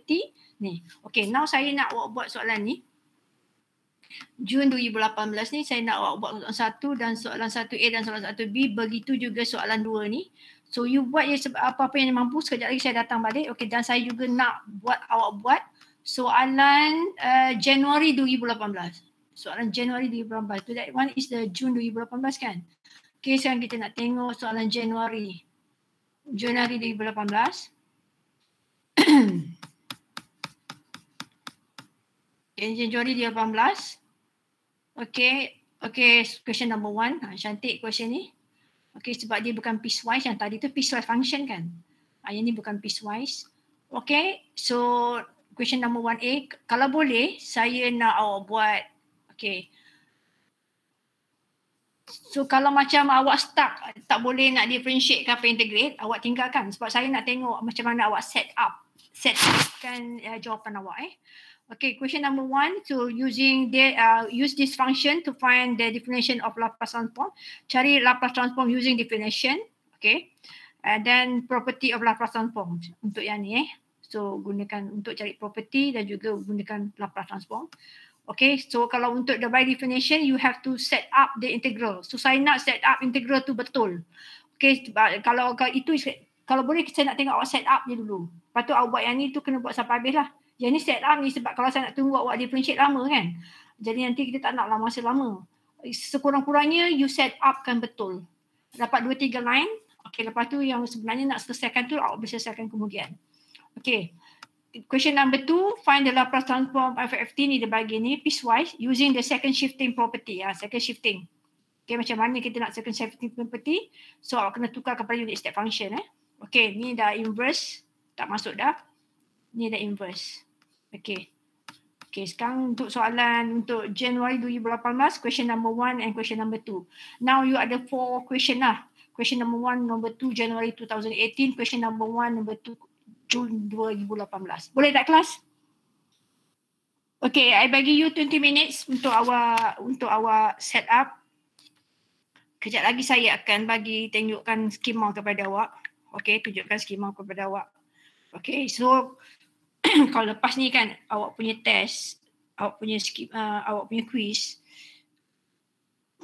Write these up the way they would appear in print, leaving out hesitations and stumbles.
property. Ni. Okay, now saya nak awak buat soalan ni. Jun 2018 ni saya nak awak buat soalan 1 dan soalan 1A dan soalan 1B. Begitu juga soalan 2 ni. So you buat je apa-apa yang mampu. Sekejap lagi saya datang balik. Okay, dan saya juga nak buat awak buat soalan Januari 2018. Soalan Januari 2018. So that one is the Jun 2018 kan? Okay, sekarang kita nak tengok soalan Januari 2018. Januari 2018. Okay, question number 1. Cantik question ni. Okay, sebab dia bukan piecewise. Yang tadi tu piecewise function kan. Yang ni bukan piecewise. Okay, so question number 1A. Kalau boleh, saya nak awak buat. Okay. So kalau macam awak stuck, tak boleh nak differentiate ke apa integrate, awak tinggalkan. Sebab saya nak tengok macam mana awak set upkan jawapan awak. Okay, question number 1. So use this function to find the definition of Laplace transform. Cari Laplace transform using definition. Okay. And then property of Laplace transform untuk yang ni. So gunakan untuk cari property dan juga gunakan Laplace transform. Okay, so kalau untuk the by definition, you have to set up the integral. So saya nak set up integral tu betul. Okay, kalau itu, kalau boleh saya nak tengok awak set up je dulu. Lepas tu awak buat yang ni tu kena buat sampai habis lah. Yang ni set up ni sebab kalau saya nak tunggu awak differentiate lama kan. Jadi nanti kita tak nak lah masa lama. Sekurang-kurangnya you set up kan betul. Dapat 2-3 line. Okay, lepas tu yang sebenarnya nak selesaikan tu awak boleh selesaikan kemudian. Okay. Question number 2, find the Laplace transform of FT ni dia bagi ni piecewise using the second shifting property. Second shifting. Okay, macam mana kita nak second shifting property? So awak kena tukar kepada unit step function. Okay, ni dah inverse. Tak masuk dah. Ni dah inverse. Okay. Okay, sekarang untuk soalan untuk January 2018, question number 1 and question number 2. Now you ada 4 question lah. Question number 1, number 2, January 2018. Question number 1, number 2, Jun 2018. Boleh tak kelas? Okay, I bagi you 20 minutes untuk awak set up. Kejap lagi saya akan tunjukkan skema kepada awak. Okay, tunjukkan skema kepada awak. Okay, so kalau lepas ni kan awak punya test, awak punya quiz,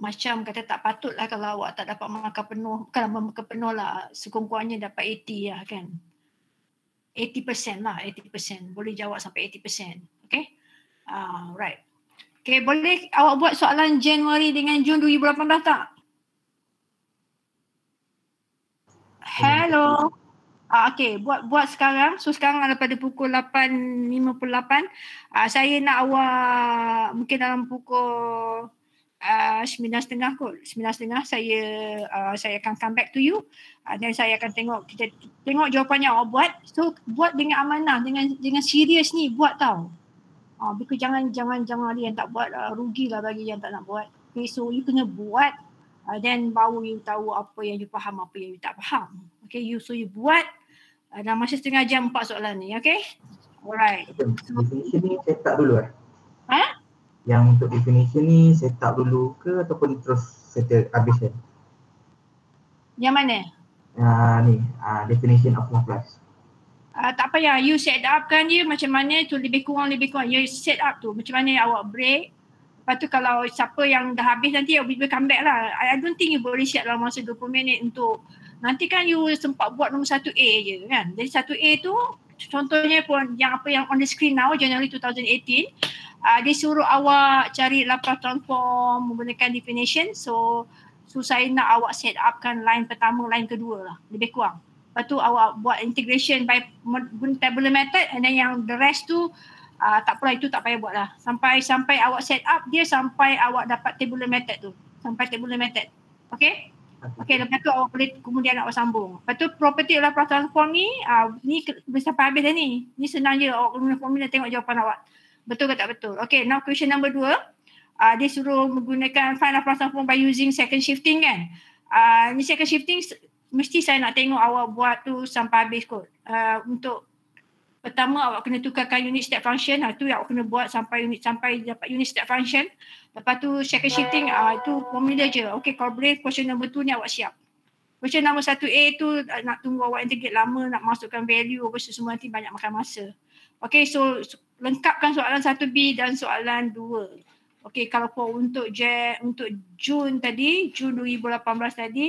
macam kata tak patut lah kalau awak tak dapat markah penuh. Bukan markah penuh lah, sekurang-kurangnya dapat 80 lah kan. 80% lah, 80%. Boleh jawab sampai 80%. Okay? Right. Okay, boleh awak buat soalan Januari dengan Jun 2018 tak? Hello. Okay, buat sekarang. So sekarang daripada pukul 8.58. Saya nak awak mungkin dalam pukul 9.30 kot. 9.30 saya akan come back to you. Dan saya akan kita tengok jawapannya awak buat. So buat dengan amanah, dengan serius ni buat tau. Because jangan ada yang tak buat, rugilah bagi yang tak nak buat. Okay, so you kena buat. Then baru you tahu apa yang you faham, apa yang you tak faham. Okay, so you buat dalam masa setengah jam 4 soalan ni. Okay? Alright. Definition ni set up dulu Yang untuk definition ni set up dulu ke ataupun terus settle habis kan? Yang mana? Definition of Laplace. Tak payah, you set up kan dia macam mana tu lebih kurang. You set up tu macam mana awak break. Lepas tu kalau siapa yang dah habis nanti you boleh come back lah. I don't think you boleh siap dalam masa 20 minit untuk nanti kan you sempat buat nombor 1A je kan. Jadi 1A tu contohnya pun yang apa yang on the screen now January 2018, dia suruh awak cari Laplace transform menggunakan definition. So saya nak awak set up kan line pertama, line kedua lah lebih kurang. Lepas tu awak buat integration by guna tabular method and then yang the rest tu tak apalah, itu tak payah buat lah. Sampai awak set up dia sampai awak dapat tabular method tu. Sampai tabular method. Okay? Okay, lepas tu awak boleh kemudian awak sambung. Lepas tu property Laplace transform ni sampai habis dah ni. Ni senang je awak guna formula tengok jawapan awak. Betul ke tak betul? Okay, now question number 2. Dia suruh menggunakan find Laplace transform by using second shifting kan. Ni second shifting mesti saya nak tengok awak buat tu sampai habis kot. Untuk pertama awak kena tukarkan unit step function. Tu yang awak kena buat sampai dapat unit step function. Lepas tu second shifting itu formula je. Okay, kalau boleh question number 2 ni awak siap. Question number 1A tu nak tunggu awak integrate lama, nak masukkan value apa semua nanti banyak makan masa. Okay, so lengkapkan soalan 1B dan soalan 2. Okay, kalau untuk Jun tadi, Jun 2018 tadi.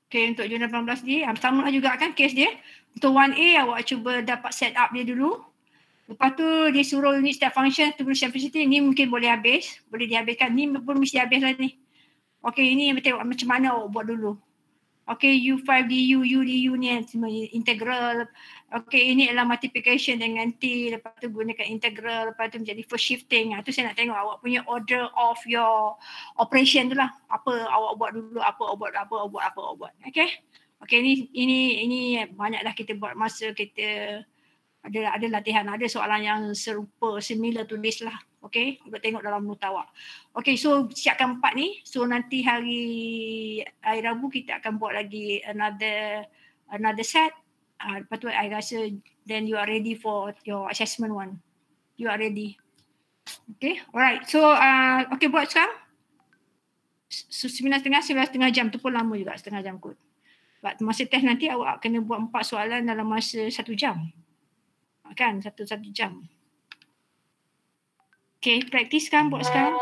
Okay, untuk Jun 18 ni, sama lah juga kan kes dia. Untuk 1A, awak cuba dapat set up dia dulu. Lepas tu dia suruh unit step function to simplicity, ni mungkin boleh habis. Boleh dihabiskan. Ni pun mesti habis lah ni. Okay, ini tengok macam mana awak buat dulu. Okay, U5 DU, U DU ni integral. Okay, ini adalah multiplication dengan T. Lepas tu gunakan integral. Lepas tu menjadi first shifting. Itu saya nak tengok awak punya order of your operation tu lah. Apa awak buat dulu, apa awak buat. Okay. Okay, ini banyaklah kita buat masa kita ada latihan, ada soalan yang serupa, similar to this lah. Okay, kita tengok dalam nota awak. Okay, so siapkan 4 ni. So nanti hari Rabu kita akan buat lagi another set. Lepas tu I rasa then you are ready for your assessment one. You are ready. Okay, alright. So okay, buat sekarang. 9.30 jam tu pun lama juga, setengah jam kot. But masa test nanti awak kena buat 4 soalan dalam masa 1 jam. Kan, satu jam. Okay, praktis kan buat sekarang.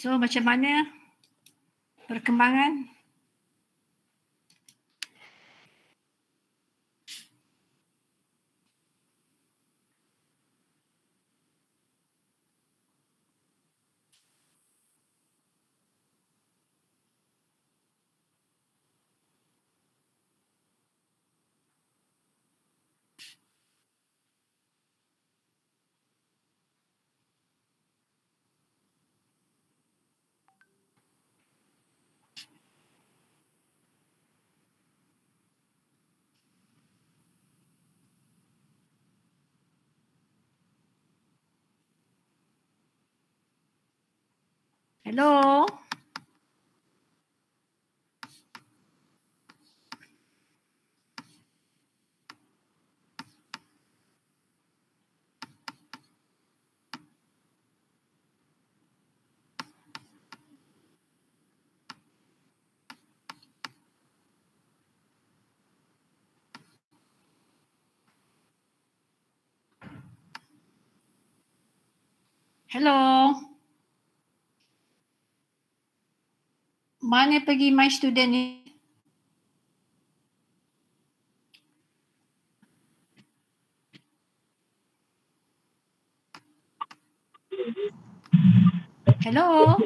So macam mana perkembangan? Hello? Hello? Mana pergi my student ni? Hello.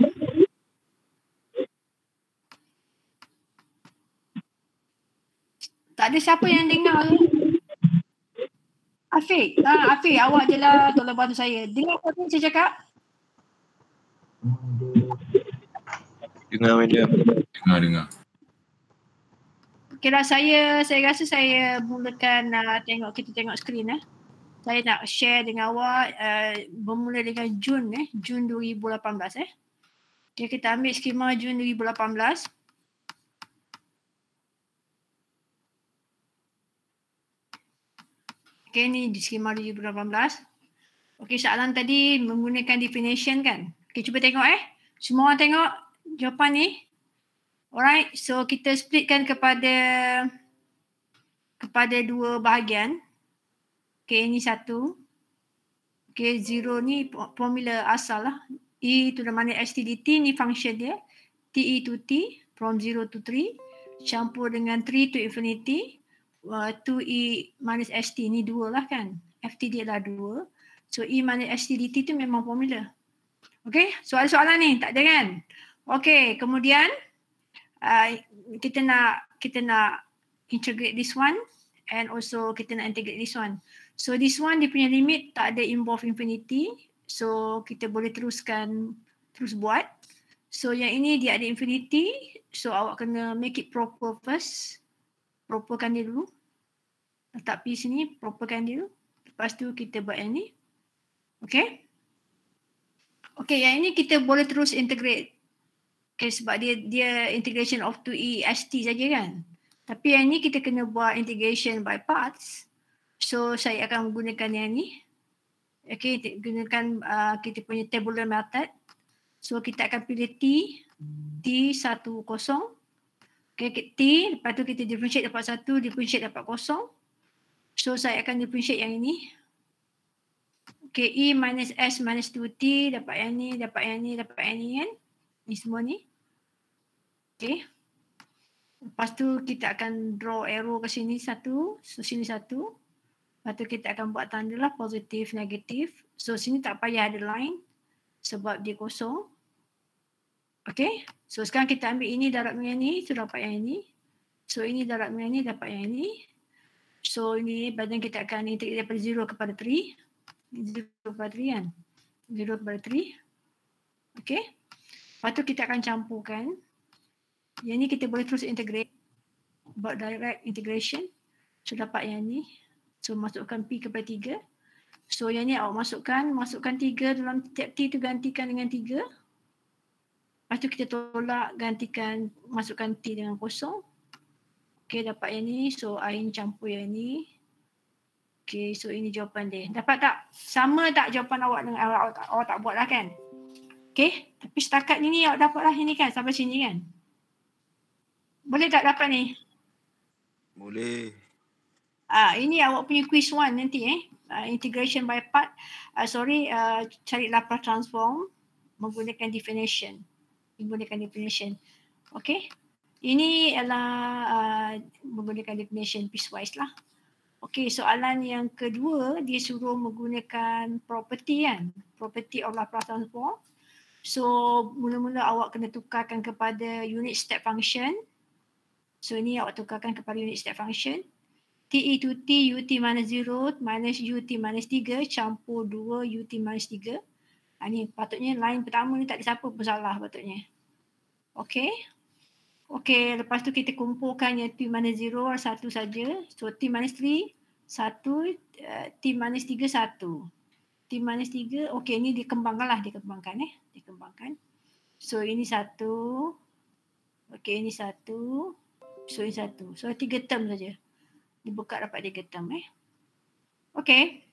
Tak ada siapa yang dengar. Afiq, Afiq, awak je lah tolong bantu saya. Dengar apa yang saya cakap? Dengar madam. Dengar. Kira saya rasa saya mulakan kita tengok skrin. Saya nak share dengan awak bermula dengan Jun 2018. Okay, kita ambil skema Jun 2018. Okay, ni di skema 2018. Okay, soalan tadi menggunakan definition kan. Okay, cuba tengok semua orang tengok jawapan ni. Alright, so kita splitkan kepada dua bahagian. Okay, ini satu. Okay, 0 ni formula asal lah. E to the minus STDT ni function dia. TE to T from 0 to 3. Campur dengan 3 to infinity. 2E minus ST ni 2 lah kan. FT dia lah 2. So E minus STDT tu memang formula. Okay, soalan-soalan ni tak ada kan? Okay, kemudian kita nak integrate this one and also kita nak integrate this one. So this one dia punya limit tak ada involve infinity. So kita boleh terus buat. So yang ini dia ada infinity. So awak kena make it proper first. Properkan dia dulu. Letak P sini, properkan dia dulu. Lepas tu kita buat yang ni. Okay. Okay, yang ini kita boleh terus integrate. Okay, sebab dia integration of 2E ST saja kan. Tapi yang ni kita kena buat integration by parts. So saya akan menggunakan yang ni. Okay, gunakan kita punya tabular method. So kita akan pilih T10. Okay, T, lepas tu kita differentiate dapat 1, differentiate dapat 0. So saya akan differentiate yang ini. Okay, E minus S minus 2T, dapat yang ni, dapat yang ni, dapat yang ni kan. Ni semua ni. Okay. Lepas tu kita akan draw arrow ke sini satu. So sini satu. Lepas tu kita akan buat tanda lah positif, negatif. So sini tak payah ada line. Sebab dia kosong. Okay. So sekarang kita ambil ini darab dengan ni. So dapat yang ini. So ini darab dengan ni, dapat yang ini. So ini badan kita akan integrate daripada 0 kepada 3. 0 kepada 3 kan. 0 kepada 3. Okay. Lepas tu kita akan campurkan. Yang ni kita boleh terus integrate. Buat direct integration. So dapat yang ni. So masukkan P kepada 3. So yang ni awak masukkan 3 dalam tab T tu, gantikan dengan 3. Lepas tu kita tolak, gantikan, masukkan T dengan kosong. Okay, dapat yang ni. So Ain campur yang ni. Okay, so ini jawapan dia. Dapat tak? Sama tak jawapan awak dengan awak tak buat lah kan? Okay, tapi setakat ni awak dapat lah ini kan, sampai sini kan? Boleh tak dapat ni? Boleh. Ini awak punya quiz 1 nanti integration by part. Cari Laplace transform menggunakan definition. Okay. Ini adalah menggunakan definition piecewise lah. Okay, soalan yang kedua dia suruh menggunakan property kan. Property of Laplace transform. So mula-mula awak kena tukarkan kepada unit step function. So ini awak tukarkan kepada unit step function. TE to T UT minus 0 minus UT minus 3 campur 2 UT minus 3. Ini patutnya line pertama ni tak ada siapa pun salah patutnya. Okay. Okay, lepas tu kita kumpulkan yang T minus 0 satu saja. So T minus 3 1, T minus 3 1. T minus 3, okay ni dikembangkan. So ini 1. Okay, ini 1. So ini 1. So 3 term saja. Dibuka dapat 3 term Okay.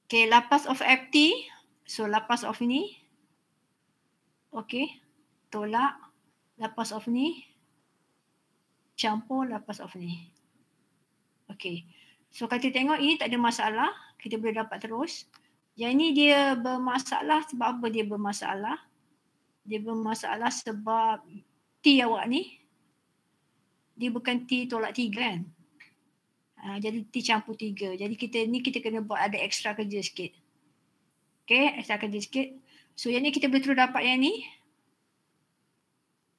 Okay, Laplace of FT. So Laplace of ni. Okay. Tolak. Laplace of ni. Campur Laplace of ni. Okay. So kalau kita tengok ini tak ada masalah. Kita boleh dapat terus. Yang ni dia bermasalah sebab apa dia bermasalah? Dia bermasalah sebab T awak ni. Dia bukan T tolak 3 kan. Jadi T campur 3. Jadi kita kena buat ada extra kerja sikit. Okay, saya akan sikit. So yang ni kita boleh terus dapat yang ni.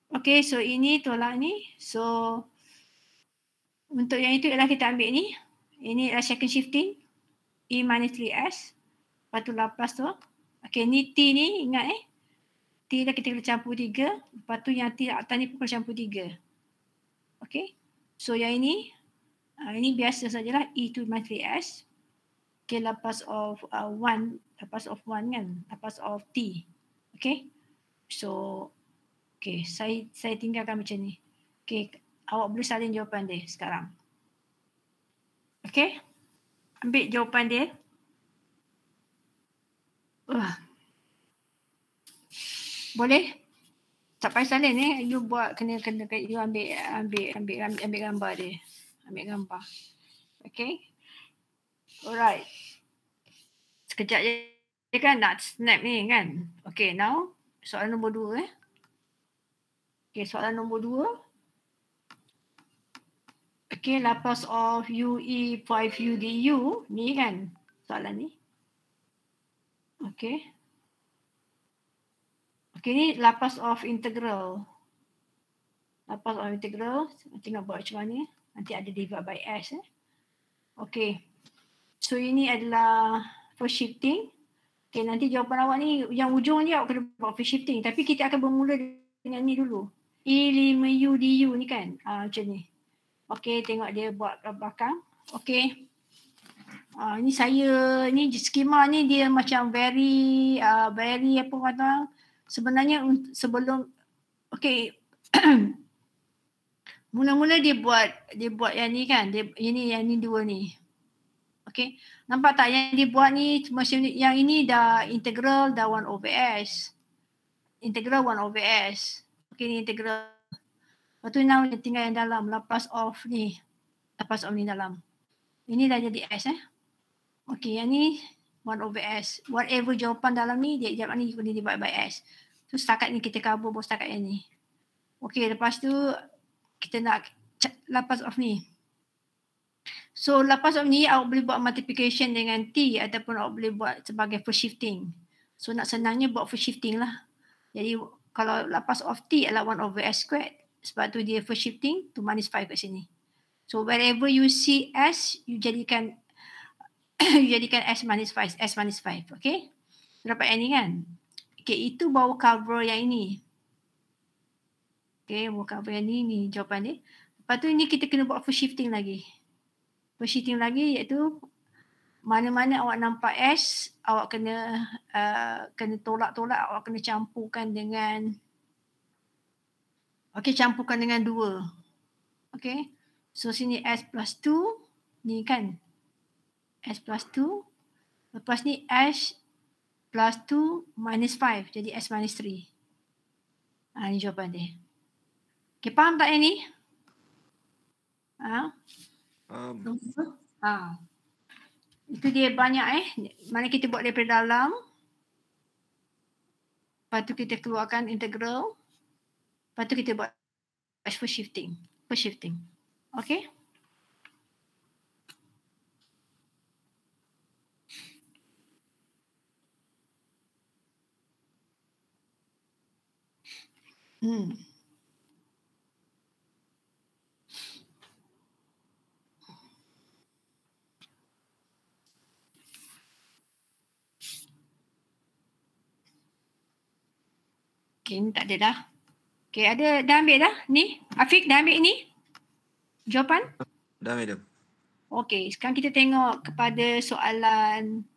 Okay, so ini tolak ni. So untuk yang itu ialah kita ambil ni. Ini adalah second shifting. E minus 3S. Lepas tu Laplace tu. Okay, ni T ni ingat T dah kita kena campur 3. Lepas tu yang T atas ni pun kena campur 3. Okay. So yang ini biasa sajalah E2 minus 3S. Okay, Laplace of 1. Laplace of 1 kan. Laplace of T. Okay. So, okay, saya tinggalkan macam ni. Okay, awak boleh salin jawapan dia sekarang. Okay. Ambil jawapan dia. Boleh? Tak payah salin you buat kena you ambil gambar dia. Ambil gambar. Okay. Alright. Sekejap je kan nak snap ni kan. Okay, now soalan nombor 2 Okay, soalan nombor 2. Okay, Laplace of UE 5U du ni kan soalan ni. Okay. Okay, ni Laplace of integral. Laplace of integral. Nanti nak buat macam mana. Nanti ada divide by S. Okay. So, ini adalah first shifting. Okay, nanti jawapan awak ni yang ujung ni awak kena buat first shifting. Tapi kita akan bermula dengan ni dulu. E5U du ni kan. Macam ni. Okay, tengok dia buat ke belakang. Okay. Ni saya, ni skema ni dia macam very apa kata. Sebenarnya sebelum, okay. Mula-mula dia buat yang ni kan. Yang ni dua ni. Okay. Nampak tak yang dia buat ni, macam yang ini dah integral dah 1 over S. Integral 1 over S. Okay, ni integral. Lepas tu now tinggal yang dalam, Laplace of ni. Laplace of ni dalam. Ini dah jadi S Okay, yang ni 1 over S. Whatever jawapan dalam ni, jawapan ni boleh divide by S. So setakat ni kita cover baru setakat yang ni. Okay, lepas tu kita nak Laplace of ni. So Laplace of ni awak boleh buat multiplication dengan T ataupun awak boleh buat sebagai first shifting. So nak senangnya buat first shifting lah. Jadi kalau Laplace of T adalah 1 over S squared. Sebab tu dia first shifting to minus 5 kat sini. So wherever you see S, you jadikan S minus 5. Okay. Dapat yang ni kan. Okay, itu baru cover yang ini. Okay, baru cover yang ni jawapan dia. Lepas tu ni kita kena buat first shifting lagi. First shifting lagi iaitu mana-mana awak nampak S, awak kena tolak-tolak, awak kena campurkan dengan campurkan dengan 2. Okay. So sini S plus 2. Ni kan. S plus 2. Lepas ni S plus 2 minus 5. Jadi S minus 3. Ni jawapan dia. Okay, faham tak yang ni? Itu dia banyak Mana kita buat daripada dalam. Lepas tu kita keluarkan integral. Lepas tu kita buat first shifting. Okay. Okay, ni tak ada dah. Okay, dah ambil dah ni. Afiq dah ambil ni? Jawapan? Dah, madam. Okay, sekarang kita tengok kepada soalan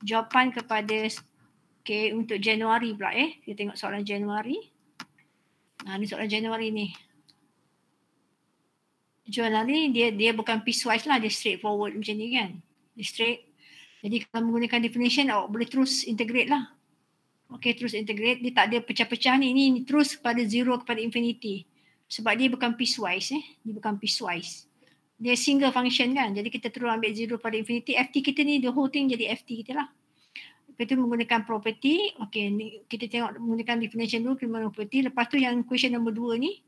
jawapan kepada untuk Januari pula Kita tengok soalan Januari. Ni soalan Januari ni. Januari dia bukan piecewise lah, dia straightforward macam ni kan. Dia straight. Jadi kalau menggunakan definition awak boleh terus integrate lah. Okay, terus integrate. Dia tak ada pecah-pecah ni. Ini terus kepada 0 kepada infinity. Sebab dia bukan piecewise Dia bukan piecewise. Dia single function kan. Jadi kita terus ambil 0 pada infinity. FT kita ni, the whole thing jadi FT kita lah. Lepas tu menggunakan property. Okay, ni kita tengok menggunakan definition dulu. Menggunakan property. Lepas tu yang question nombor 2 ni.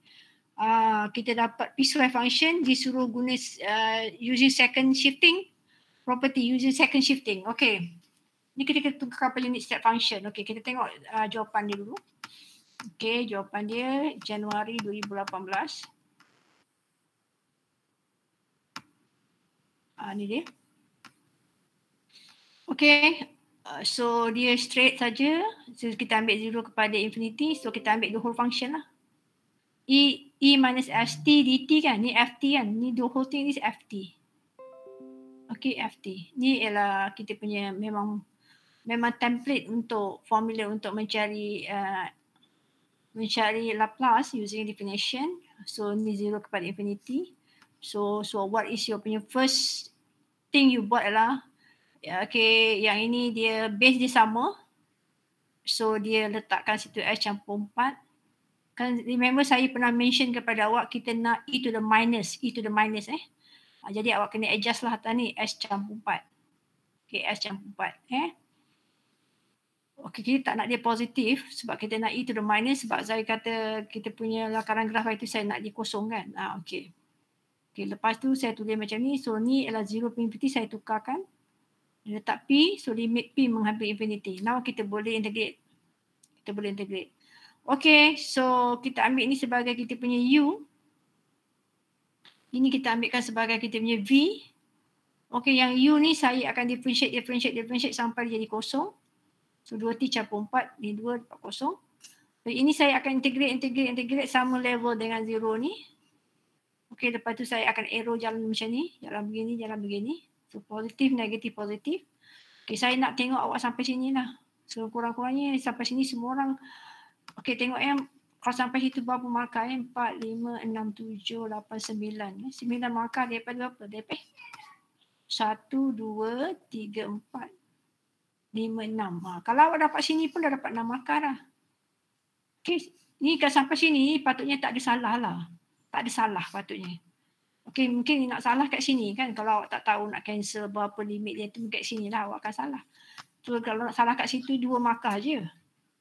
Kita dapat piecewise function. Disuruh guna using second shifting. Property using second shifting. Okay. Ni kita tukar apa unit step function. Okey, kita tengok jawapan dia dulu. Okey, jawapan dia Januari 2018. Ni dia. Okey, so dia straight saja. So kita ambil 0 kepada infinity. So kita ambil the whole function lah. E minus st dt kan. Ni ft kan. Ni the whole thing is ft. Okey, ft. Ni ialah kita punya memang template untuk formula untuk mencari Laplace using definition. So ni 0 kepada infinity. So what is your punya first thing you buat adalah okay, yang ini dia base dia sama. So dia letakkan situ S campur 4. Kan remember saya pernah mention kepada awak kita nak e to the minus jadi awak kena adjust lah atas ni S campur 4. Okay, S campur 4 okay, kita tak nak dia positif sebab kita nak e to the minus sebab saya kata kita punya lakaran graf itu saya nak dia kosong kan. Okay, lepas tu saya tulis macam ni. So ni adalah 0 infinity saya tukarkan. Letak P, so limit P menghampiri infinity. Now kita boleh integrate. Okay, so kita ambil ni sebagai kita punya U. Ini kita ambilkan sebagai kita punya V. Okay, yang U ni saya akan differentiate sampai jadi kosong. So 2T campur 4, ni 2 dapat kosong. So ini saya akan integrate sama level dengan 0 ni. Okay, lepas tu saya akan arrow jalan macam ni. Jalan begini. So positif, negatif, positif. Okay, saya nak tengok awak sampai sini lah. So kurang-kurangnya sampai sini semua orang. Okay, tengok kalau sampai situ berapa markah 4, 5, 6, 7, 8, 9. 9 markah daripada berapa? Daripada 1, 2, 3, 4, 5, 6. Kalau awak dapat sini pun dah dapat 6 markah dah. Okay, ni kalau sampai sini patutnya tak ada salah lah. Tak ada salah patutnya. Okay, mungkin nak salah kat sini kan. Kalau awak tak tahu nak cancel berapa limit dia tu kat sini lah awak akan salah. So kalau nak salah kat situ 2 markah je.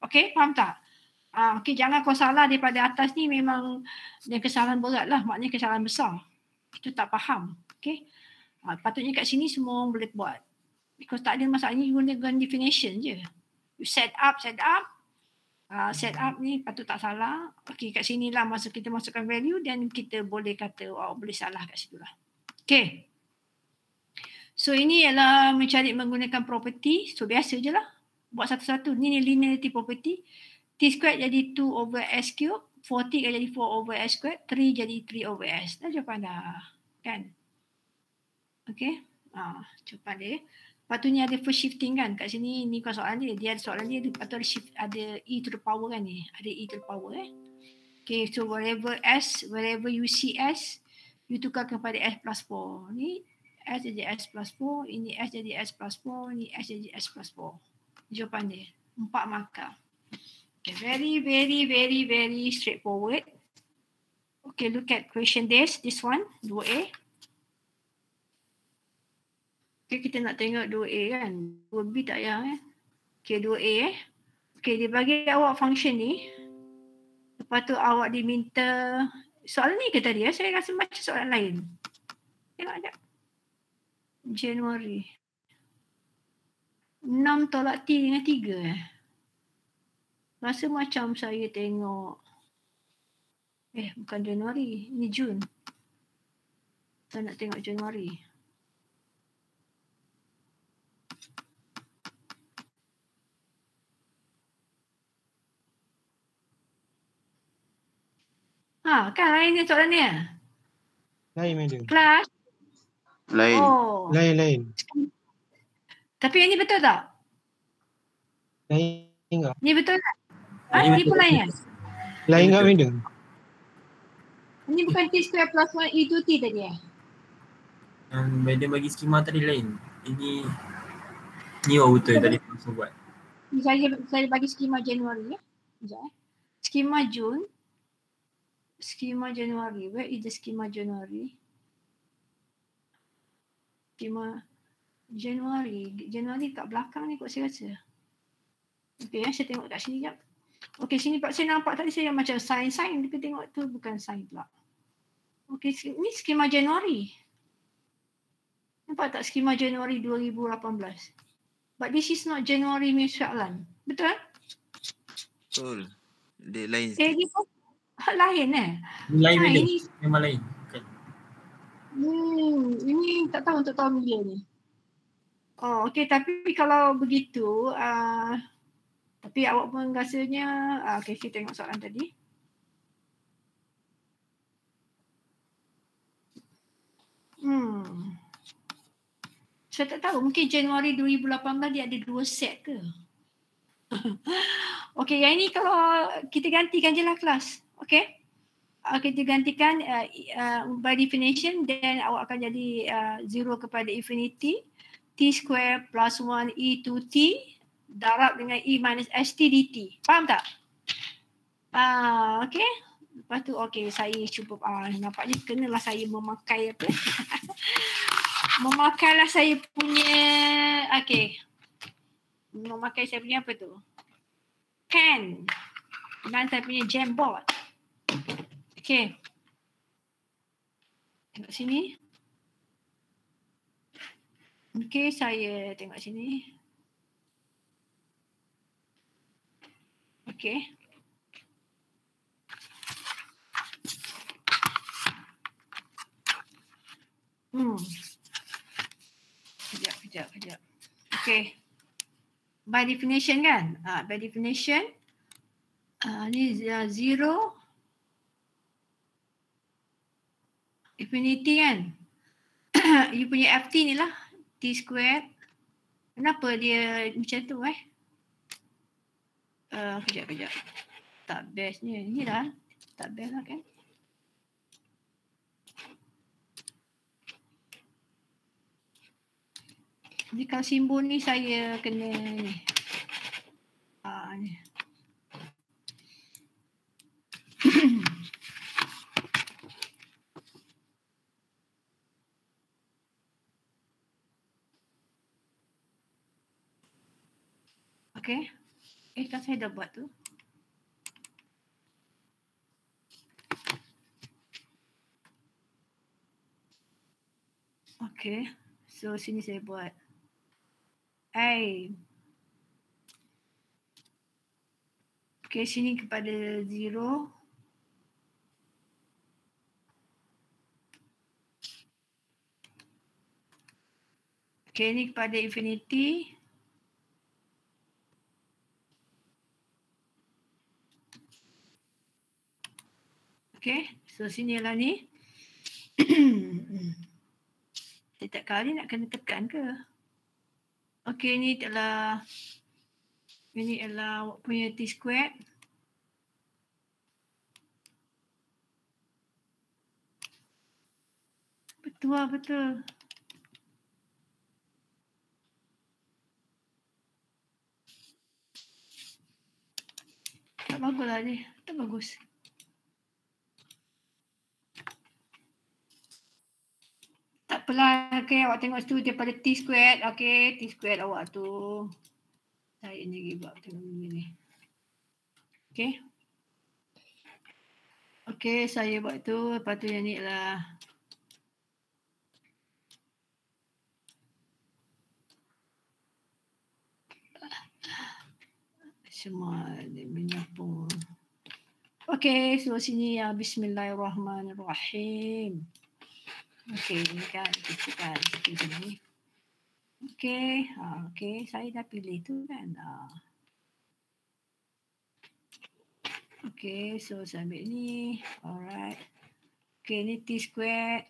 Okay, faham tak? Okay, jangan kau salah daripada atas ni memang dia kesalahan berat lah. Maknanya kesalahan besar. Itu tak faham. Okay. Patutnya kat sini semua orang boleh buat. Because tak ada masalah ni guna definition je. You set up ni patut tak salah. Okay, kat sini lah masa kita masukkan value dan kita boleh kata boleh salah kat situ lah. Okay. So ini ialah mencari menggunakan property. So biasa je lah. Buat satu-satu. Ni linearity property. T squared jadi 2 over S cube. 4T jadi 4 over S squared. 3 jadi 3 over S. Dah jawapan dah. Kan? Okay. Jawapan dia. Lepas tu ni ada first shifting kan. Kat sini ni kan soalan dia. Dia ada soalan dia. Lepas tu ada shift, ada e to the power kan ni. Ada e to the power Okay, so wherever you see S, you tukar kepada S plus 4. Ni S jadi S plus 4. Ini S jadi S plus 4. Ini S jadi S plus 4. Jawapan dia. 4 markah. Okay, very straightforward. Okay, look at question this one, 2A. Okay, kita nak tengok 2A kan. 2B tak payah Okay, 2A Okay, dia bagi awak function ni. Lepas tu awak diminta, soalan ni ke tadi saya rasa macam soalan lain. Tengok sekejap. Januari. 6 tolak T dengan 3 Rasa macam saya tengok bukan Januari, ni Jun. Saya nak tengok Januari. Kan lain ni soalan ni. Lain madam. Kelas. Lain. Lain. Tapi yang ni betul tak? Lain enggak? Ni betul tak? Ni pun lain kan? Lain enggak madam? Ni bukan T square plus 1 E to T tadi Madam bagi skema tadi lain. Ini betul tadi saya buat. Saya bagi skema Januari Skema Jun. Skema Januari. Where is the skema Januari? Skema Januari kat belakang ni kot saya rasa. Okay, saya tengok kat sini jap. Okay, sini saya nampak tadi saya macam sign tapi tengok tu bukan sign pula. Okay, ni skema Januari. Nampak tak skema Januari 2018? But this is not January punya soalan. Betul? Betul. Dia lain Dia pun lain Lain madam. ini Memang lain. Bukan. ini tak tahu untuk tahun bila ni. Oh, okey, tapi kalau begitu tapi awak pun rasanya okey, saya tengok soalan tadi. Saya tak tahu, mungkin Januari 2018 dia ada 2 set ke? Okey, yang ini kalau kita gantikan je lah kelas. Okey? Kita gantikan by definition, then awak akan jadi 0 kepada infinity, t square plus 1 e to t darab dengan e minus st dt. Faham tak? Okey? Lepas tu okey, saya cuba nampaknya kenalah saya memakai apa? Memakailah saya punya memakai saya punya apa tu? Pen dan saya punya Jamboard. Okey. Tengok sini. Okey, saya tengok sini. Okey. Kejap. Okey. By definition kan? By definition ni 0 infinity kan? You punya ft ni lah t squared. Kenapa dia macam tu kejap. Tak bestnya. Ni lah. Tak best lah kan? Jadi kalau simbol ni saya kena ni. Ni. Okey. Kan saya dah buat tu. Okey. So sini saya buat okey, sini kepada 0. Okey, ni kepada infinity. Okey, so sini lah ni. Setiap kali nak kena tekan ke? Okey, ini adalah awak punya t squared. Betul. Tak bagus lah ni. Tak bagus. Tak apalah. Okey, awak tengok situ daripada t squared. Okey, t squared awak tu. Saya ni buat tengok ni. Okey. Okey, saya buat tu. Lepas tu yang ni lah. Semua dia menyapung. Okey, so sini bismillahirrahmanirrahim. Okey, ni kan kita kan seperti ni. Okey, okey, saya dah pilih tu kan. Okey, so saya ambil ni. Alright. Okey, ni t squared.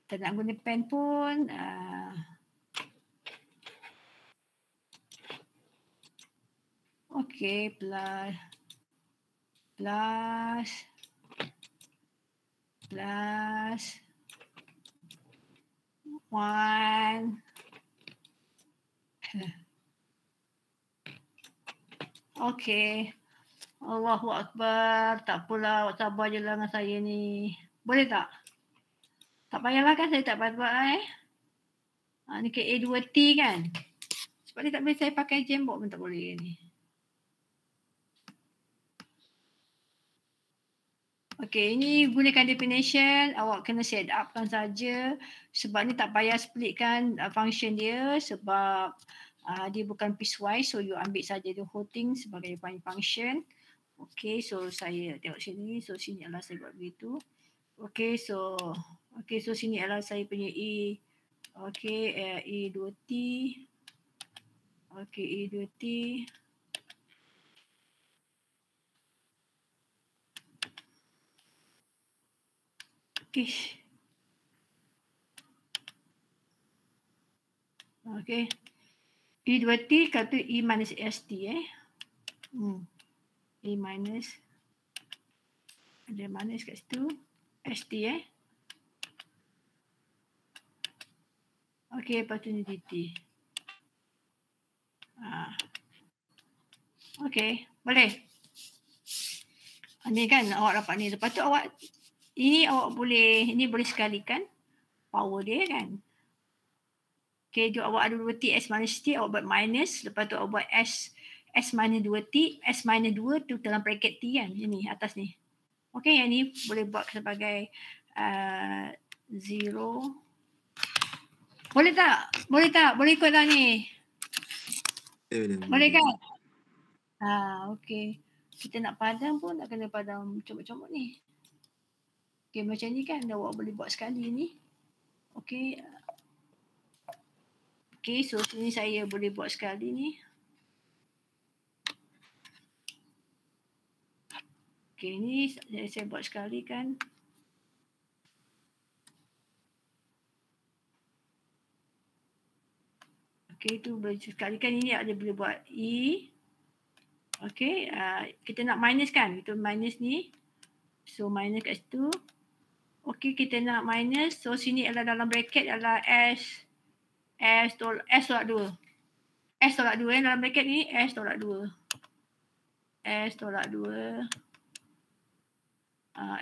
Tak nak guna pen pun. Okey, plus 1. Okey. Allahu Akbar. Tak apalah, awak sabar je lah dengan saya ni. Boleh tak? Tak payahlah kan saya tak buat ni ke A2T kan? Sebab dia tak boleh saya pakai Jamboard pun tak boleh ni. Okay, ini gunakan definition, awak kena set upkan saja sebab ni tak payah splitkan function dia sebab dia bukan piecewise, so you ambil saja the whole thing sebagai function. Okay, so saya tengok sini, so sini adalah saya buat begitu. Okay, so sini adalah saya punya E. Okay, E2T. Okay, E2T. Okay. E2T kata E minus ST E minus ada minus kat situ ST Okay, lepas tu ni DT. Okay, boleh. Ni kan awak dapat ni. Lepas tu awak ini boleh sekalikan power dia kan. Okay, awak ada 2T S minus T, awak buat minus. Lepas tu awak buat S minus 2T, S minus 2 tu dalam bracket T kan. Ini atas ni. Okay, yang ni boleh buat sebagai 0. Boleh tak? Boleh ikut tak ni? Boleh kan? Okay. Kita nak padam pun nak kena padam comot-comot ni. Okay, macam ni kan awak boleh buat sekali ni. Okay. Okay, so sini saya boleh buat sekali ni. Okay, ni saya buat sekali kan. Okay, tu boleh sekali kan ini ada boleh buat E. Okay, kita nak minus kan. Kita minus ni. So, minus kat situ. Okay, kita nak minus. So, sini adalah dalam bracket adalah S tolak 2. S tolak 2 dalam bracket ni S tolak 2. S tolak 2.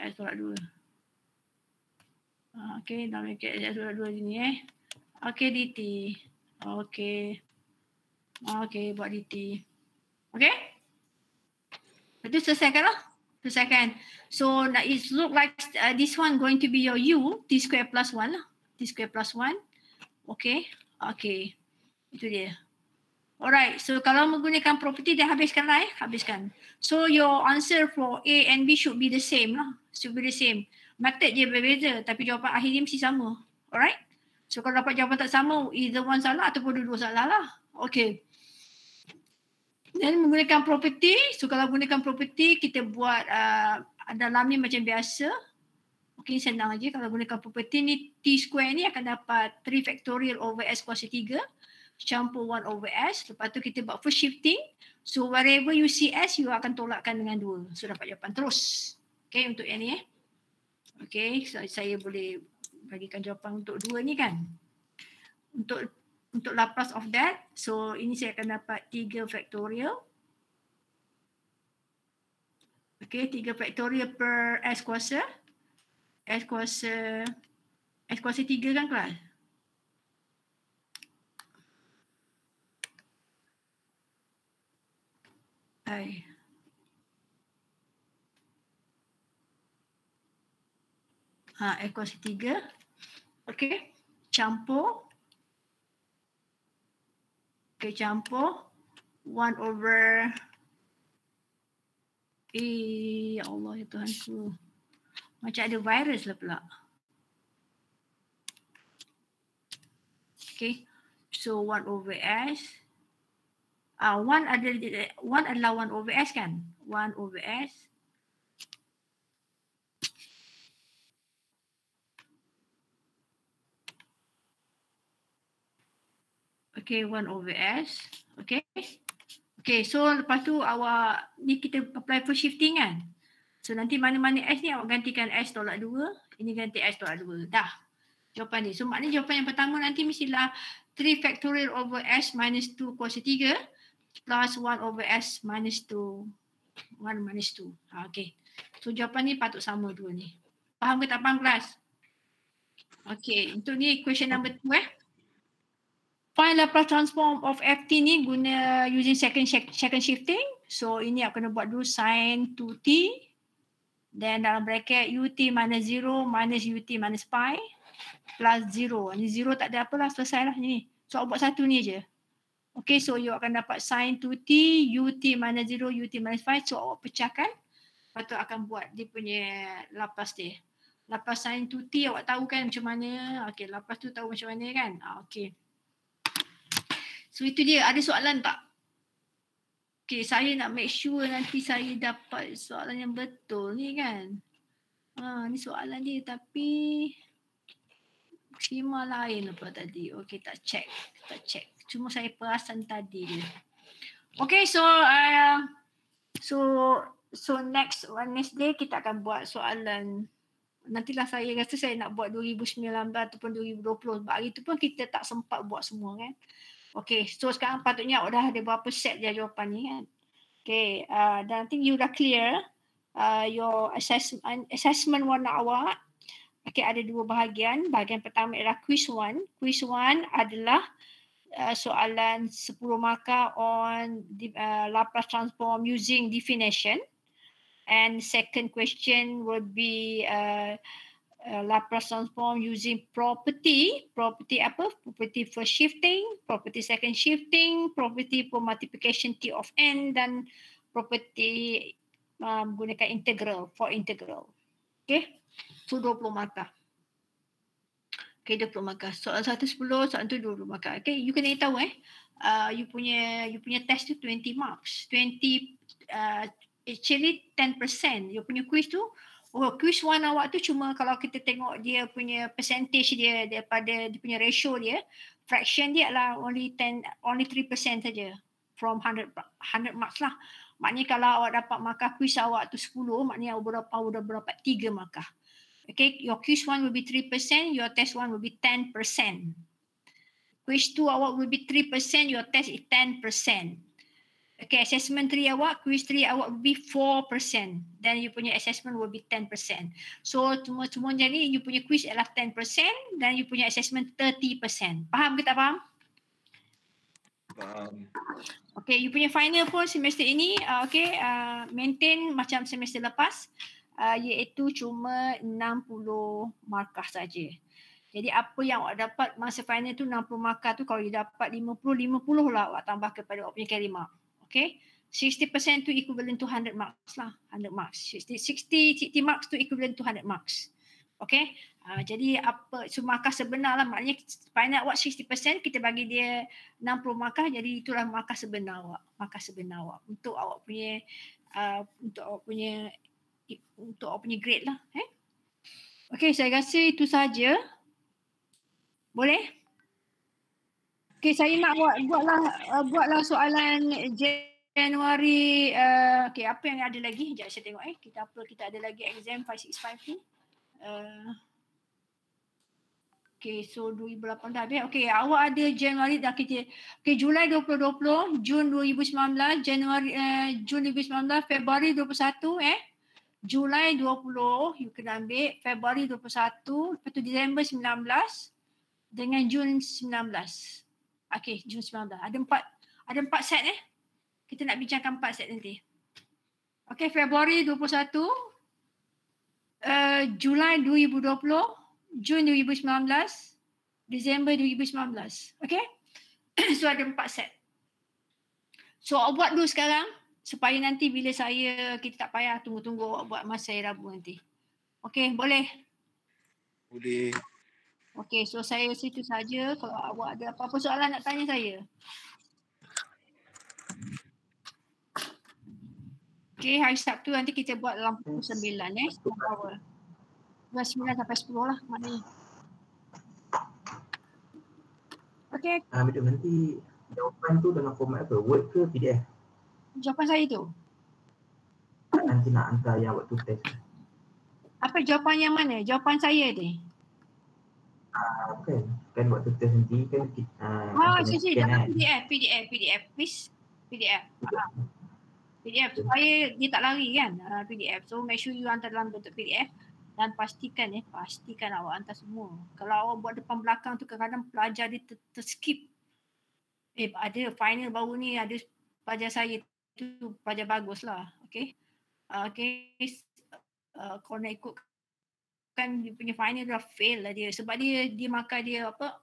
S tolak 2. Okay, dalam bracket S tolak 2 sini Okay, DT. Okay. Okay, buat DT. Okay? Itu selesaikan lah. Selesaikan. So, it look like this one going to be your U, T square plus 1 lah. T square plus 1. Okay. Okay. Itu dia. Alright. So, kalau menggunakan property, dah habiskan lah Habiskan. So, your answer for A and B should be the same lah. Should be the same. Method je berbeza. Tapi jawapan akhirnya mesti sama. Alright. So, kalau dapat jawapan tak sama, either one salah ataupun dua-dua salah lah. Okay. Dan menggunakan property. So, kalau gunakan property, kita buat dalam ni macam biasa. Okay, senang aja. Kalau gunakan property ni, T square ni akan dapat 3 factorial over S kuasa 3. Campur 1 over S. Lepas tu kita buat first shifting. So, wherever you see S, you akan tolakkan dengan 2. So, dapat jawapan terus. Okay, untuk yang ni Okay, so saya boleh bagikan jawapan untuk 2 ni kan. Untuk Laplace of that, so ini saya akan dapat 3 factorial. Okay, 3 factorial per S kuasa. S kuasa 3 kan kelas? S kuasa 3. Okay, campur. Okay, campur 1 over ya Allah ya Tuhanku. Macam ada virus lah pula. Okay, so 1 over S. 1 adalah 1 over S kan? 1 over S. Okay, 1 over S. Okay. Okay, so lepas tu awak, ni kita apply for shifting kan. So nanti mana-mana S ni awak gantikan S tolak 2. Ini ganti S tolak 2. Dah. Jawapan dia. So maknanya jawapan yang pertama nanti mestilah 3 factorial over S minus 2 kuasa 3 plus 1 over S minus 2. 1 minus 2. Okay. So jawapan ni patut sama dua ni. Faham ke tak faham kelas? Okay. Untuk ni question number 2 Find Laplace transform of FT ni guna using second shifting. So ini aku kena buat dulu sin 2t. Then dalam bracket UT minus 0 minus UT minus pi plus 0. Ni 0 tak ada apalah, selesai lah ni. So awak buat satu ni je. Okay, so you akan dapat sin 2t, UT minus 0, UT minus pi. So awak pecahkan. Lepas tu akan buat dia punya lapas dia. Lapas sin 2t awak tahu kan macam mana. Okay, lapas tu tahu macam mana kan. Okay. So itu dia. Ada soalan tak? Okay, saya nak make sure nanti saya dapat soalan yang betul ni kan. Ni soalan dia tapi skema lain apa tadi. Okay, tak check. Cuma saya perasan tadi dia. Okay, so next Wednesday kita akan buat soalan. Nantilah saya rasa saya nak buat 2019 ataupun 2020 sebab hari tu pun kita tak sempat buat semua kan. Okay, so sekarang patutnya awak dah ada berapa set je jawapan ni kan. Okay, dan I think you dah clear your assessment warna awak. Okay, ada dua bahagian. Bahagian pertama adalah quiz 1. Quiz 1 adalah soalan 10 markah on Laplace transform using definition. And second question would be Laplace transform using property. Property apa? Property for shifting, property second shifting, property for multiplication T of n dan property menggunakan integral for integral. Okay. So 20 markah. Okay, 20 markah. Soalan 1 10, soalan tu 20 markah. Okay, you kena tahu you punya test tu 20 marks. 20 actually 10%. You punya quiz tu quiz 1 awak tu cuma kalau kita tengok dia punya percentage dia daripada dia punya ratio dia, fraction dia adalah only 3% saja from 100 marks lah. Maknanya kalau awak dapat markah quiz awak tu 10, maknanya awak sudah dapat 3 markah. Okay, your quiz 1 will be 3%, your test 1 will be 10%. Quiz 2 awak will be 3%, your test is 10%. Okay, assessment 3 awak, quiz 3 awak will be 4%. Then you punya assessment will be 10%. So semua jadi you punya quiz adalah 10%, dan you punya assessment 30%. Faham ke tak faham? Faham. Okay, you punya final pun semester ini maintain macam semester lepas, iaitu cuma 60 markah saja. Jadi apa yang awak dapat masa final tu 60 markah tu, kalau you dapat 50 lah awak tambah kepada awak punya carry mark. Okay, 60% tu equivalent to 100 marks lah. 100 marks. 60 marks tu equivalent to 100 marks. Okay, jadi apa, so markah sebenar lah. Maknanya final awak 60%, kita bagi dia 60 markah, jadi itulah markah sebenar awak. Markah sebenar awak untuk awak punya untuk awak punya grade lah. Okay, saya rasa itu saja. Boleh? Okay, saya nak buatlah soalan Januari. Okay, apa yang ada lagi? Sekejap saya tengok. Kita ada lagi exam 565 ni. Okay, so 2018 dah habis. Okay, awak ada Januari dah kita. Okay, Julai 2020, Jun 2019, Jun 2019, Februari 21 Julai 20 you kena ambil, Februari 21, lepas tu Disember 19 dengan Jun 19. Okay, Jun 19. Ada 4 set Kita nak bincangkan 4 set nanti. Okay, Februari 21, Julai 2020, Jun 2019, Disember 2019. Okay? So ada 4 set. So awak buat dulu sekarang supaya nanti bila kita tak payah tunggu-tunggu awak buat masa hari Rabu nanti. Okay, boleh? Boleh. Okay, so saya situ saja. Kalau awak ada apa-apa soalan nak tanya saya. Okay, hari Sabtu nanti kita buat dalam pukul 9 awal. 9 sampai 10 lah maknanya. Okay. Betul, nanti jawapan tu dalam format apa? Word ke PDF? Jawapan saya tu. Nanti nak hantar yang waktu test. Apa jawapan yang mana? Jawapan saya ni. Kan waktu test nanti kan dapat PDF please. PDF. PDF supaya dia tak lari kan. PDF. So make sure you hantar dalam bentuk PDF dan pastikan awak hantar semua. Kalau awak buat depan belakang tu kadang-kadang pelajar dia terskip. Ada final baru ni, ada pelajar saya tu pelajar bagus lah. Okay. kalau nak ikut kan dia punya final dah fail lah dia sebab dia makan dia apa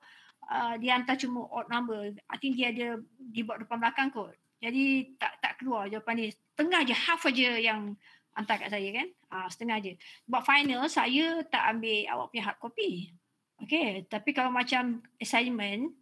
dia hantar cuma odd number. I think dia ada di buat depan belakang kot. Jadi tak keluar jawapan dia. Tengah je, half aja yang hantar kat saya kan. Setengah je. Sebab final saya tak ambil awak punya hard copy. Okay, tapi kalau macam assignment,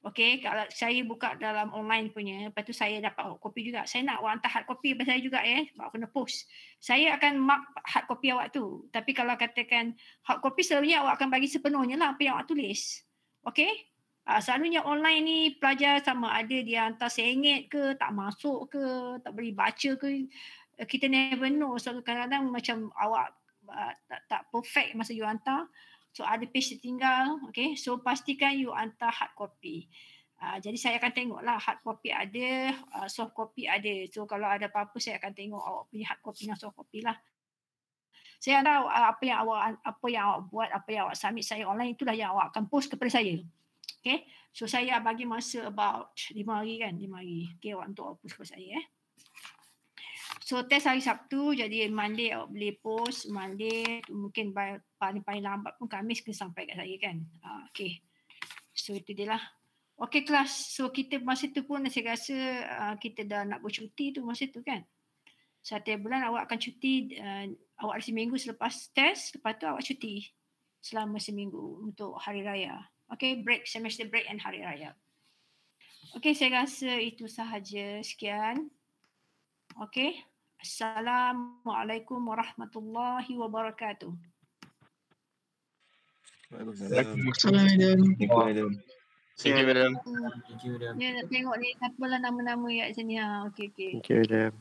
okay, kalau saya buka dalam online punya, lepas tu saya dapat hard copy juga. Saya nak awak hantar hard copy pada saya juga sebab aku kena post. Saya akan mark hard copy awak tu. Tapi kalau katakan hard copy selalunya awak akan bagi sepenuhnya lah apa yang awak tulis. Okay? Selalunya online ni pelajar sama ada dia hantar sengit ke, tak masuk ke, tak boleh baca ke. Kita never know. So kadang-kadang macam awak tak perfect masa you hantar. So ada page tertinggal. Okay? So pastikan you hantar hard copy. Jadi saya akan tengok lah hard copy ada, soft copy ada. So kalau ada apa-apa saya akan tengok awak punya hard copy dan soft copy lah. Saya tahu apa yang awak buat, apa yang awak submit saya online itulah yang awak akan post kepada saya. Okay, so saya bagi masa about 5 hari kan, 5 hari. Okay, awak untuk post kepada saya So test hari Sabtu, jadi Monday awak boleh post, Monday mungkin paling lambat pun Khamis kena sampai kat saya kan. Okay, so itu dia lah. Okay kelas, so kita masa tu pun saya rasa kita dah nak bercuti tu masa tu kan. 1 bulan awak akan cuti, awak ada seminggu selepas test, lepas tu awak cuti selama seminggu untuk hari raya. Okay, break, semester break and hari raya. Okay, saya rasa itu sahaja. Sekian. Okay. Assalamualaikum warahmatullahi wabarakatuh. Waalaikumsalam. Thank you, madam. Thank you, madam. Dia nak tengok ni siapa lah nama-nama kat sini. Okay. Thank you, madam.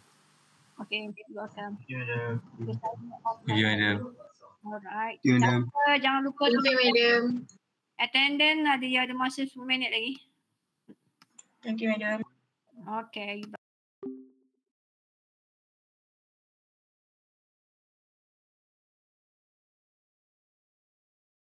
Okay, welcome. Thank you, madam. Alright. You, madam. Jangan lupa Thank you, madam. attendant ada masa 10 minit lagi. Thank you, madam. Okay.